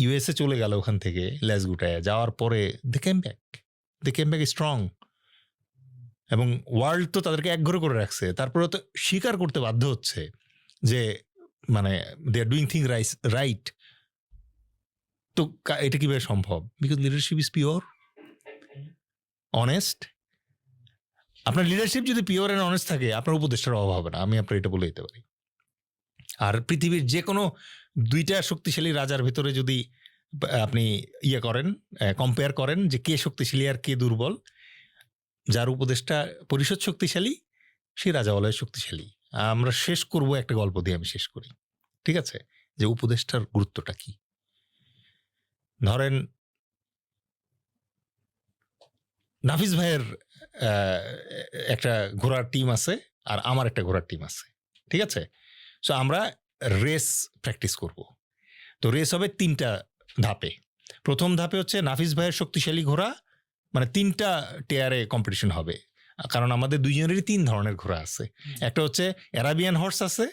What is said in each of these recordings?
USA চলে গেল ওখান থেকে লেজ গুটায়, যাওয়ার পরে দে কেম ব্যাক স্ট্রং, এবং ওয়ার্ল্ড তো তাদেরকে একঘরে করে রাখছে, তারপরে তো স্বীকার করতে বাধ্য হচ্ছে যে মানে দে আর ডুইং থিং রাইট। তো এটা কিভাবে সম্ভব? Because leadership is pure, honest. আপনার লিডারশিপ যদি পিওর অ্যান্ড অনেস্ট থাকে, আপনার উপদেষ্টার অভাব হবে না, আমি আপনার এটা বলে দিতে পারি। আর পৃথিবীর যে কোনো দুইটা শক্তিশালী রাজার ভিতরে যদি আপনি করেন, কম্পেয়ার করেন যে কে শক্তিশালী আর কে দুর্বল, যার উপদেষ্টা পরিষদ শক্তিশালী সেই রাজা বলে শক্তিশালী। আমরা শেষ করব একটা গল্প দিয়ে, আমি শেষ করি, ঠিক আছে? যে উপদেষ্টার গুরুত্বটা কি। ধরেন নাফিস ভাইয়ের একটা ঘোড়ার টিম আছে আর আমার একটা ঘোড়ার টিম আছে, ঠিক আছে? সো আমরা রেস প্র্যাকটিস করব। তো রেস হবে 3টা ধাপে। প্রথম ধাপে হচ্ছে নাফিস ভাইয়ের শক্তিশালী ঘোড়া, মানে 3টা টেয়ারে কম্পিটিশন হবে, কারণ আমাদের দুইজনেরই 3 ধরনের ঘোড়া আছে। একটা হচ্ছে অ্যারাবিয়ান হর্স আছে,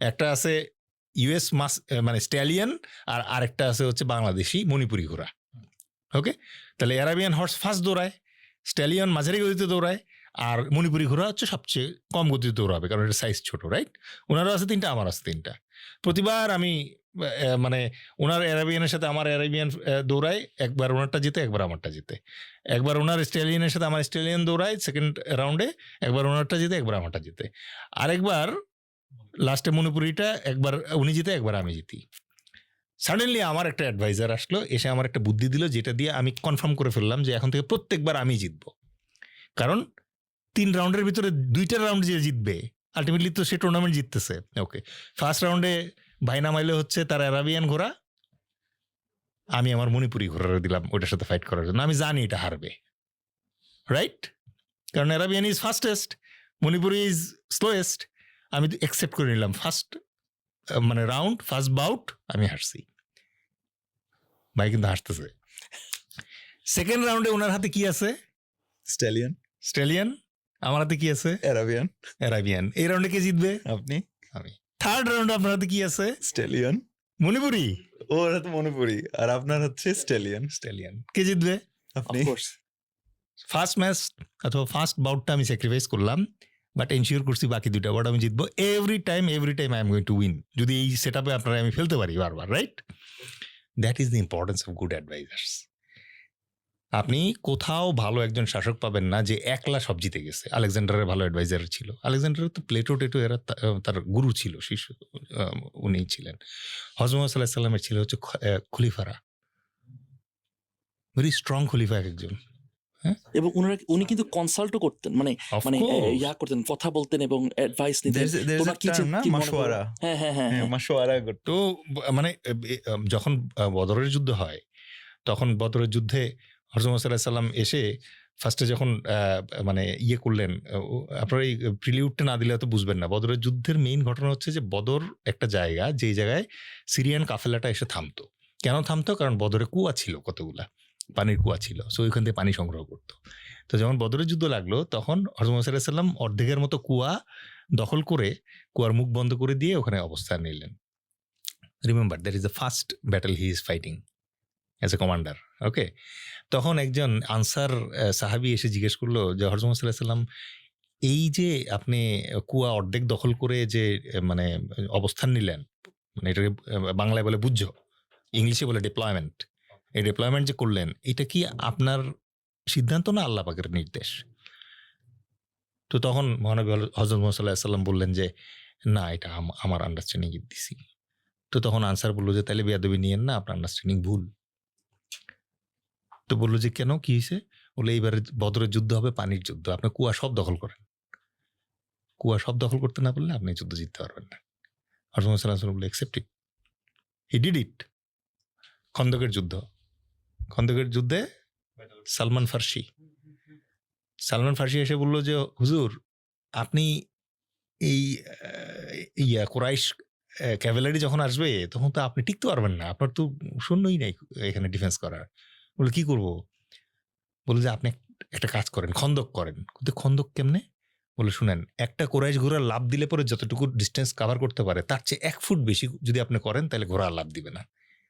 একটা আছে ইউএস মানে স্ট্যালিয়ন, আর আরেকটা আছে হচ্ছে বাংলাদেশি মণিপুরি ঘোড়া। ওকে, তাহলে অ্যারাবিয়ান হর্স ফার্স্ট দৌড়ায়, স্ট্যালিয়ন মাঝারি গতিতে দৌড়ায়, আর মণিপুরি ঘোড়া হচ্ছে সবচেয়ে কম গতিতে দৌড়াবে, কারণ এটা সাইজ ছোট, রাইট? ওনারও আছে 3টা, আমার আছে 3টা। প্রতিবার আমি মানে ওনার অ্যারাবিয়ানের সাথে আমার অ্যারাবিয়ান দৌড়াই, একবার ওনারটা জিতে একবার আমারটা জিতে। একবার ওনার স্ট্যালিয়নের সাথে আমার স্ট্যালিয়ন দৌড়াই সেকেন্ড রাউন্ডে, একবার ওনারটা জিতে একবার আমারটা জিতে। আরেকবার লাস্টে মণিপুরিটা একবার উনি জিতে একবার আমি জিতি। সাডেনলি আমার একটা অ্যাডভাইজার আসলো, এসে আমার একটা বুদ্ধি দিল, যেটা দিয়ে আমি কনফার্ম করে ফেললাম যে এখন থেকে প্রত্যেকবার আমি জিতবো। কারণ 3 রাউন্ডের ভিতরে 2টা রাউন্ড যে জিতবে আলটিমেটলি তো সে টুর্নামেন্ট জিততেছে। ওকে, ফার্স্ট রাউন্ডে ভাই নামাইলে হচ্ছে তার অ্যারাবিয়ান ঘোড়া, আমি আমার মণিপুরি ঘোড়া দিলাম ওইটার সাথে ফাইট করার জন্য। আমি জানি এটা হারবে, রাইট? কারণ Arabian is fastest, Manipuri is slowest. আমি অ্যাকসেপ্ট করে নিলাম ফার্স্ট মানে রাউন্ড, ফার্স্ট বাউট আমি হারছি। ভাই কিন্তু হাসতেছে। সেকেন্ড রাউন্ডে ওনার হাতে কি আছে? স্ট্যালিয়ন। আমার হাতে কি আছে? অ্যারাবিয়ান। এই রাউন্ডে কে জিতবে? আপনি। আমি। থার্ড রাউন্ডে আপনার হাতে কি আছে? স্ট্যালিয়ন। মণিপুরি। ওর হাতে মণিপুরি, আর আপনার হচ্ছে স্ট্যালিয়ন। কে জিতবে? আপনি। ফার্স্ট ম্যাচ অথবা ফার্স্ট বাউটটা আমি স্যাক্রিফাইস করলাম, বাট এনশিওর করছি বাকি 2টা বাউট আমি জিতবো। Every time I am going to win, যদি এই সেট আপে আপনারা আমি ফেলতে পারি বারবার, right? That is the importance of good advisers. আপনি কোথাও ভালো একজন শাসক পাবেন না যে একলা সব জিতে গেছে। আলেকজান্ডারের ভালো অ্যাডভাইজার ছিল, আলেকজান্ডারের তো প্লেটো টেটো এরা তার গুরু ছিল, শিষ্য উনি ছিলেন। হযরত মুহাম্মদ সাল্লাল্লাহু আলাইহি ওয়াসাল্লামের ছিল হচ্ছে খলিফারা, ভেরি স্ট্রং খলিফা এক একজন। এবং উনি কিন্তু কনসাল্টও করতেন, মানে করতেন, কথা বলতেন এবং অ্যাডভাইস নিতেন। তো মানে যখন বদরের যুদ্ধ হয়, তখন বদরের যুদ্ধে হযরত মুহাম্মদ সাল্লাল্লাহু আলাইহি ওয়াসাল্লাম এসে ফার্স্টে যখন মানে করলেন, আপনারা এই প্রিলিউডটা না দিলে তো বুঝবেন না। বদরের যুদ্ধের মেইন ঘটনা হচ্ছে যে বদর একটা জায়গা, যেই জায়গায় সিরিয়ান কাফেলাটা এসে থামতো। কেন থামতো? কারণ বদরে কুয়া ছিল, কতগুলা পানির কুয়া ছিল, সো ওইখান থেকে পানি সংগ্রহ করতো। তো যখন বদরের যুদ্ধ লাগলো, তখন হযরত মুহাম্মদ সাল্লাল্লাহু আলাইহি ওয়াসাল্লাম অর্ধেকের মতো কুয়া দখল করে কুয়ার মুখ বন্ধ করে দিয়ে ওখানে অবস্থান নিলেন। Remember, that is the first battle he is fighting as a commander. Okay, তখন একজন আনসার সাহাবি এসে জিজ্ঞেস করলো যে হযরত মুহাম্মদ সাল্লাল্লাহু আলাইহি ওয়াসাল্লাম, এই যে আপনি কুয়া অর্ধেক দখল করে যে মানে অবস্থান নিলেন, মানে এটাকে বাংলায় বলে বুঝছো, ইংলিশে বলে ডিপ্লয়মেন্ট, এই ডিপ্লয়মেন্ট যে করলেন, এটা কি আপনার সিদ্ধান্ত না আল্লাহ পাকের নির্দেশ? তো তখন মহানবী হযরত মুহাম্মদ সাল্লাল্লাহু আলাইহি ওয়াসাল্লাম বললেন যে না, এটা আমার আন্ডারস্ট্যান্ডিং দিছি। তো তখন আনসার বললো যে তাহলে বেয়াদবি নিয়েন না, আপনার আন্ডারস্ট্যান্ডিং ভুল। তো বললো যে কেন, কি হয়েছে? বলে এইবারে বদরের যুদ্ধ হবে পানির যুদ্ধ, আপনি কুয়া সব দখল করেন, কুয়া সব দখল করতে না পারলে আপনি যুদ্ধ জিততে পারবেন না। হযরত মুহাম্মদ সাল্লাল্লাহু আলাইহি ওয়াসাল্লাম বলে accept it, he did it. খন্দকের যুদ্ধে সালমান ফার্সি এসে বললো যে হুজুর, আপনি এই কুরাইশ ক্যাভেলারি যখন আসবে তখন তো আপনি টিকতে পারবেন না, আপনার তো সৈন্যই নাই এখানে ডিফেন্স করার। বলে কি করব? বলে যে আপনি একটা কাজ করেন, খন্দক করেন। কিন্তু খন্দক কেমনে? বলে শুনেন, একটা কুরাইশ ঘোড়া লাভ দিলে পরে যতটুকু ডিস্টেন্স কভার করতে পারে তার চেয়ে 1 ফুট বেশি যদি আপনি করেন, তাহলে ঘোড়া লাভ দিবে না।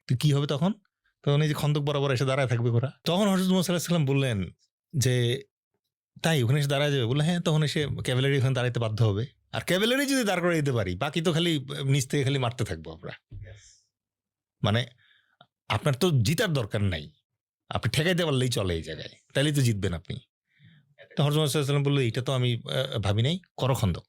তো কি হবে তখন? তখন এই যে খন্দক বরাবর এসে দাঁড়ায় থাকবে ঘোড়া। তখন হযরত মুহাম্মদ সাল্লাল্লাহু আলাইহি ওয়াসাল্লাম বললেন যে, তাই ওখানে এসে দাঁড়ায় যাবে? বললো হ্যাঁ, তখন এসে ক্যাভেলারি ওখানে দাঁড়াইতে বাধ্য হবে। আর ক্যাভেলারি যদি দাঁড় করাই দিতে পারি, বাকি তো খালি নিচ থেকে খালি মারতে থাকবো আমরা। মানে আপনার তো জিতার দরকার নাই, আপনি ঠেকাইতে পারলেই চলে এই জায়গায়, তাহলেই তো জিতবেন আপনি। তো হযরত মুহাম্মদ সাল্লাল্লাহু আলাইহি ওয়াসাল্লাম বললো, এটা তো আমি ভাবি নাই, করো খন্দক।